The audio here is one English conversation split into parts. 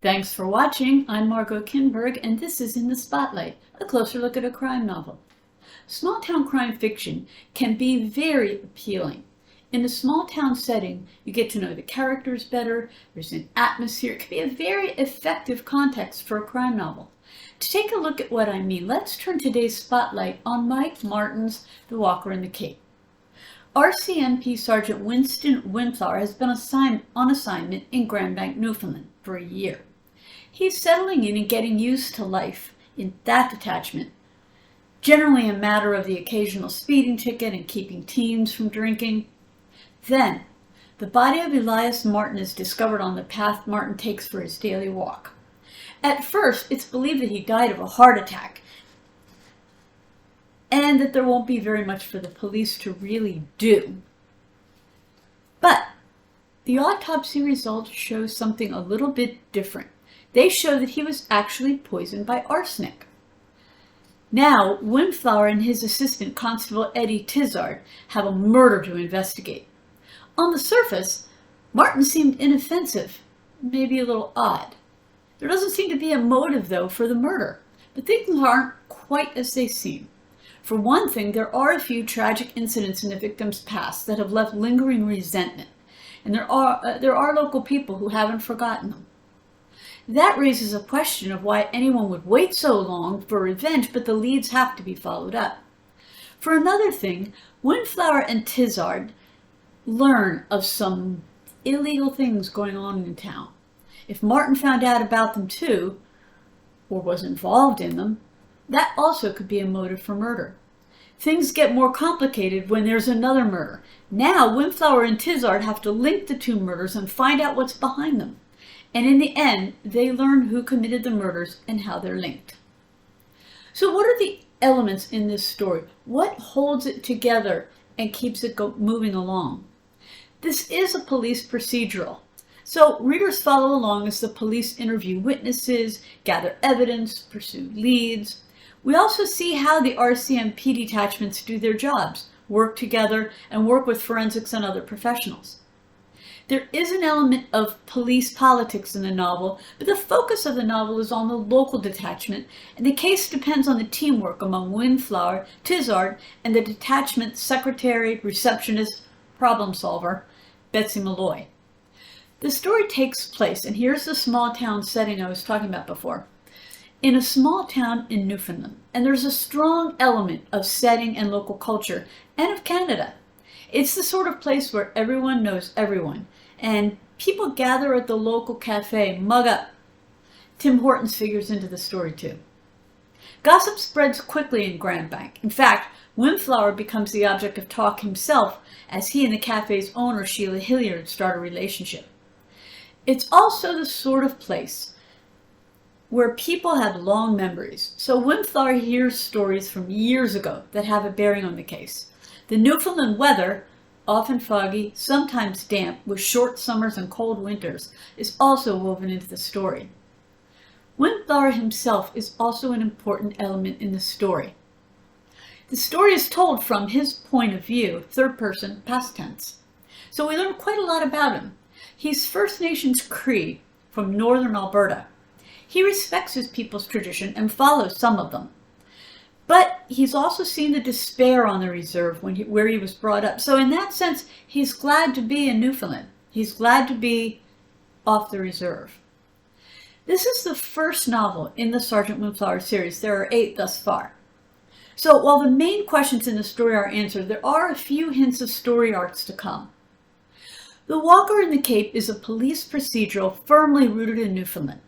Thanks for watching. I'm Margot Kinberg, and this is In the Spotlight, a closer look at a crime novel. Small-town crime fiction can be very appealing. In a small-town setting, you get to know the characters better, there's an atmosphere. It can be a very effective context for a crime novel. To take a look at what I mean, let's turn today's spotlight on Mike Martin's The Walker in the Cape. RCMP Sergeant Winston Windflower has been on assignment in Grand Bank, Newfoundland for a year. He's settling in and getting used to life in that detachment, generally a matter of the occasional speeding ticket and keeping teens from drinking. Then, the body of Elias Martin is discovered on the path Martin takes for his daily walk. At first, it's believed that he died of a heart attack, and that there won't be very much for the police to really do. But the autopsy results show something a little bit different. They show that he was actually poisoned by arsenic. Now, Windflower and his assistant, Constable Eddie Tizard, have a murder to investigate. On the surface, Martin seemed inoffensive, maybe a little odd. There doesn't seem to be a motive, though, for the murder, but things aren't quite as they seem. For one thing, there are a few tragic incidents in the victim's past that have left lingering resentment, and there are local people who haven't forgotten them. That raises a question of why anyone would wait so long for revenge, but the leads have to be followed up. For another thing, Windflower and Tizard learn of some illegal things going on in town. If Martin found out about them too, or was involved in them, that also could be a motive for murder. Things get more complicated when there's another murder. Now, Windflower and Tizard have to link the two murders and find out what's behind them. And in the end, they learn who committed the murders and how they're linked. So what are the elements in this story? What holds it together and keeps it moving along? This is a police procedural. So readers follow along as the police interview witnesses, gather evidence, pursue leads. We also see how the RCMP detachments do their jobs, work together, and work with forensics and other professionals. There is an element of police politics in the novel, but the focus of the novel is on the local detachment, and the case depends on the teamwork among Windflower, Tizard, and the detachment secretary, receptionist, problem solver, Betsy Malloy. The story takes place, and here's the small town setting I was talking about before, in a small town in Newfoundland, and there's a strong element of setting and local culture, and of Canada. It's the sort of place where everyone knows everyone, and people gather at the local cafe, mug up. Tim Hortons figures into the story too. Gossip spreads quickly in Grand Bank. In fact, Windflower becomes the object of talk himself as he and the cafe's owner, Sheila Hilliard, start a relationship. It's also the sort of place where people have long memories. So Windflower hears stories from years ago that have a bearing on the case. The Newfoundland weather, often foggy, sometimes damp, with short summers and cold winters, is also woven into the story. Windflower himself is also an important element in the story. The story is told from his point of view, third person, past tense. So we learn quite a lot about him. He's First Nations Cree from northern Alberta. He respects his people's tradition and follows some of them. But he's also seen the despair on the reserve where he was brought up. So in that sense, he's glad to be in Newfoundland. He's glad to be off the reserve. This is the first novel in the Sergeant Windflower series. There are 8 thus far. So while the main questions in the story are answered, there are a few hints of story arcs to come. The Walker in the Cape is a police procedural firmly rooted in Newfoundland.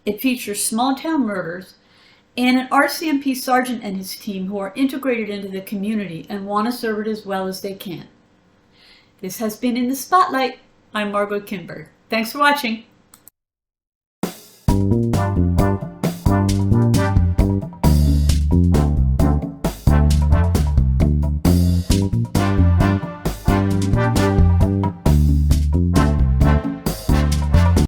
It features small-town murders and an RCMP sergeant and his team who are integrated into the community and want to serve it as well as they can. This has been In the Spotlight. I'm Margot Kinberg. Thanks for watching.